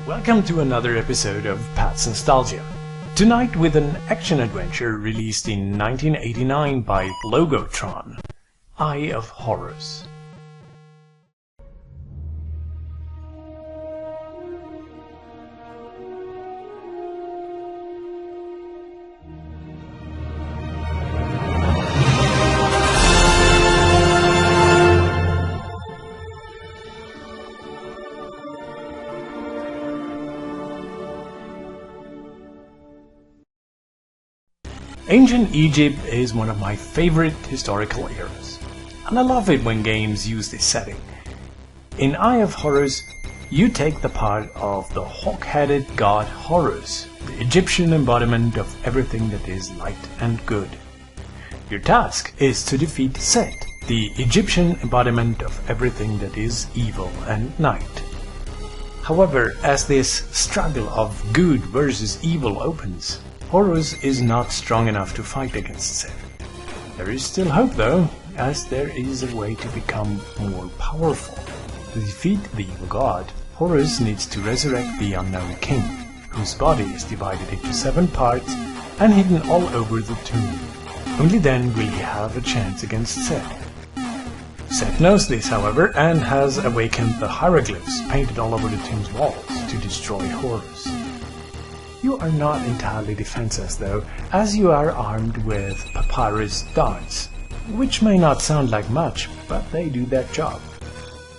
Welcome to another episode of Pat's Nostalgia. Tonight with an action-adventure released in 1989 by Logotron, Eye of Horus. Ancient Egypt is one of my favorite historical eras, and I love it when games use this setting. In Eye of Horus, you take the part of the hawk-headed god Horus, the Egyptian embodiment of everything that is light and good. Your task is to defeat Set, the Egyptian embodiment of everything that is evil and night. However, as this struggle of good versus evil opens, Horus is not strong enough to fight against Set. There is still hope though, as there is a way to become more powerful. To defeat the evil god, Horus needs to resurrect the unknown king, whose body is divided into 7 parts and hidden all over the tomb. Only then will he have a chance against Set. Set knows this, however, and has awakened the hieroglyphs painted all over the tomb's walls to destroy Horus. You are not entirely defenseless though, as you are armed with papyrus darts, which may not sound like much, but they do that job.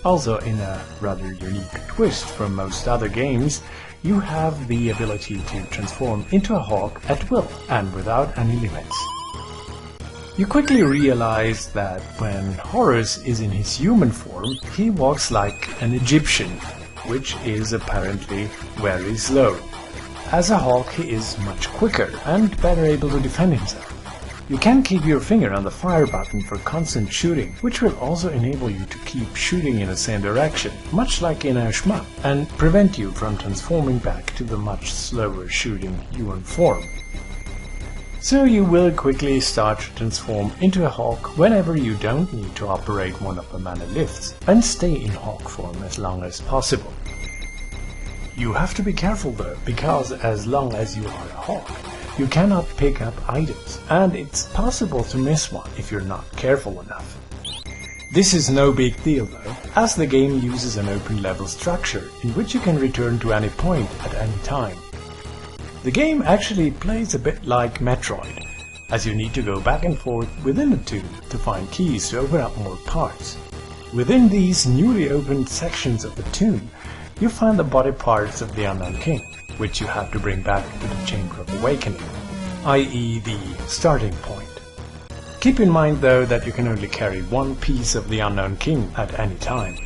Also, in a rather unique twist from most other games, you have the ability to transform into a hawk at will and without any limits. You quickly realize that when Horus is in his human form, he walks like an Egyptian, which is apparently very slow. As a hawk, he is much quicker and better able to defend himself. You can keep your finger on the fire button for constant shooting, which will also enable you to keep shooting in the same direction, much like in a Shmup, and prevent you from transforming back to the much slower shooting human form. So you will quickly start to transform into a hawk whenever you don't need to operate one of the mana lifts, and stay in hawk form as long as possible. You have to be careful though, because as long as you are a hawk, you cannot pick up items, and it's possible to miss one if you're not careful enough. This is no big deal though, as the game uses an open level structure in which you can return to any point at any time. The game actually plays a bit like Metroid, as you need to go back and forth within the tomb to find keys to open up more parts. Within these newly opened sections of the tomb, you find the body parts of the unknown king, which you have to bring back to the Chamber of Awakening, i.e. the starting point. Keep in mind though that you can only carry one piece of the unknown king at any time.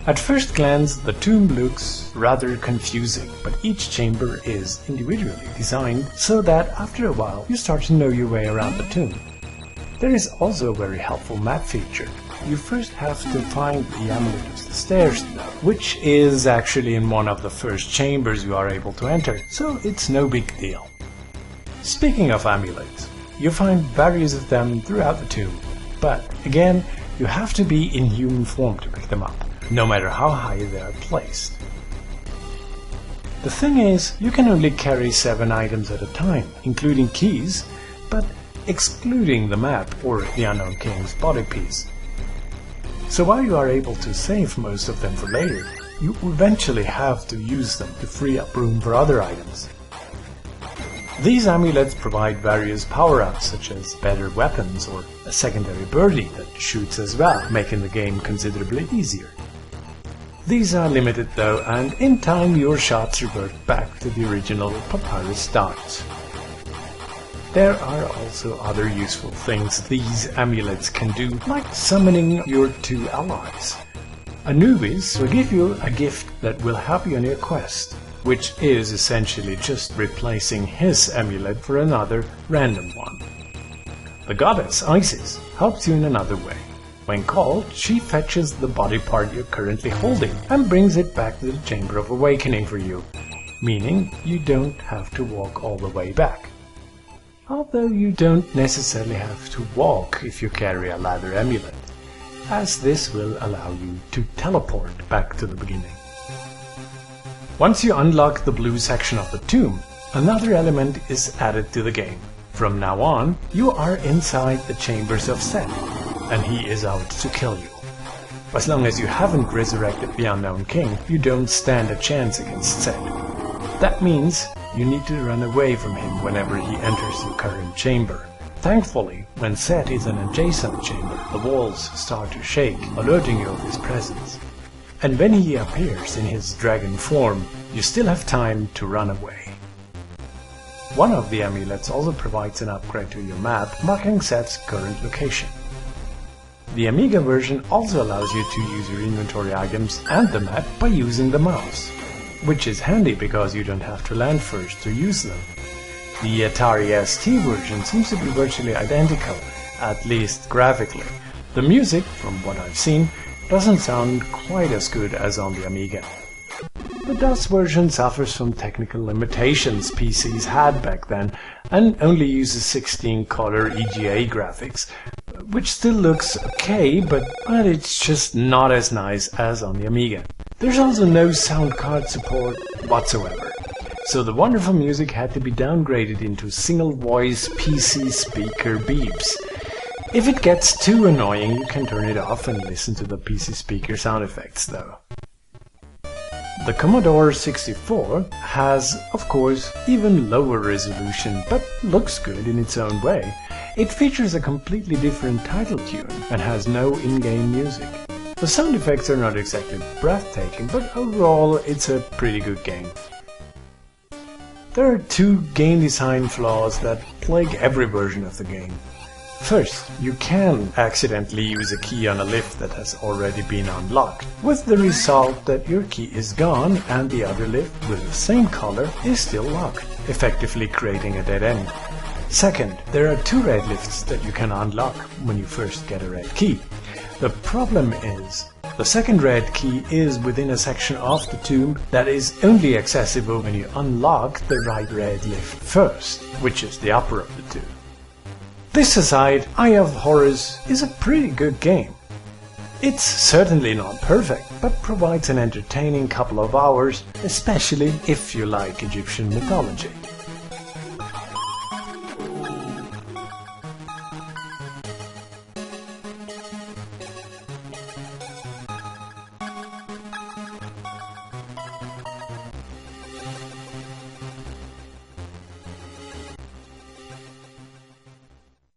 At first glance, the tomb looks rather confusing, but each chamber is individually designed so that after a while you start to know your way around the tomb. There is also a very helpful map feature. You first have to find the amulet of the stairs though, which is actually in one of the first chambers you are able to enter, so it's no big deal. Speaking of amulets, you find various of them throughout the tomb, but again, you have to be in human form to pick them up, no matter how high they are placed. The thing is, you can only carry 7 items at a time, including keys, but excluding the map or the unknown king's body piece. So while you are able to save most of them for later, you eventually have to use them to free up room for other items. These amulets provide various power-ups such as better weapons or a secondary birdie that shoots as well, making the game considerably easier. These are limited though, and in time your shots revert back to the original papyrus darts. There are also other useful things these amulets can do, like summoning your 2 allies. Anubis will give you a gift that will help you on your quest, which is essentially just replacing his amulet for another random one. The goddess Isis helps you in another way. When called, she fetches the body part you're currently holding and brings it back to the Chamber of Awakening for you, meaning you don't have to walk all the way back. Although you don't necessarily have to walk if you carry a ladder amulet, as this will allow you to teleport back to the beginning. Once you unlock the blue section of the tomb, another element is added to the game. From now on, you are inside the chambers of Set, and he is out to kill you. As long as you haven't resurrected the Unknown King, you don't stand a chance against Set. That means you need to run away from him whenever he enters your current chamber. Thankfully, when Set is in an adjacent chamber, the walls start to shake, alerting you of his presence. And when he appears in his dragon form, you still have time to run away. One of the amulets also provides an upgrade to your map, marking Set's current location. The Amiga version also allows you to use your inventory items and the map by using the mouse, which is handy because you don't have to land first to use them. The Atari ST version seems to be virtually identical, at least graphically. The music, from what I've seen, doesn't sound quite as good as on the Amiga. The DOS version suffers from technical limitations PCs had back then and only uses 16-color EGA graphics, which still looks okay, but it's just not as nice as on the Amiga. There's also no sound card support whatsoever, so the wonderful music had to be downgraded into single-voice PC speaker beeps. If it gets too annoying, you can turn it off and listen to the PC speaker sound effects though. The Commodore 64 has, of course, even lower resolution, but looks good in its own way. It features a completely different title tune and has no in-game music. The sound effects are not exactly breathtaking, but overall it's a pretty good game. There are two game design flaws that plague every version of the game. First, you can accidentally use a key on a lift that has already been unlocked, with the result that your key is gone and the other lift with the same color is still locked, effectively creating a dead end. Second, there are two red lifts that you can unlock when you first get a red key. The problem is, the second red key is within a section of the tomb that is only accessible when you unlock the right red lift first, which is the upper of the two. This aside, Eye of Horus is a pretty good game. It's certainly not perfect, but provides an entertaining couple of hours, especially if you like Egyptian mythology.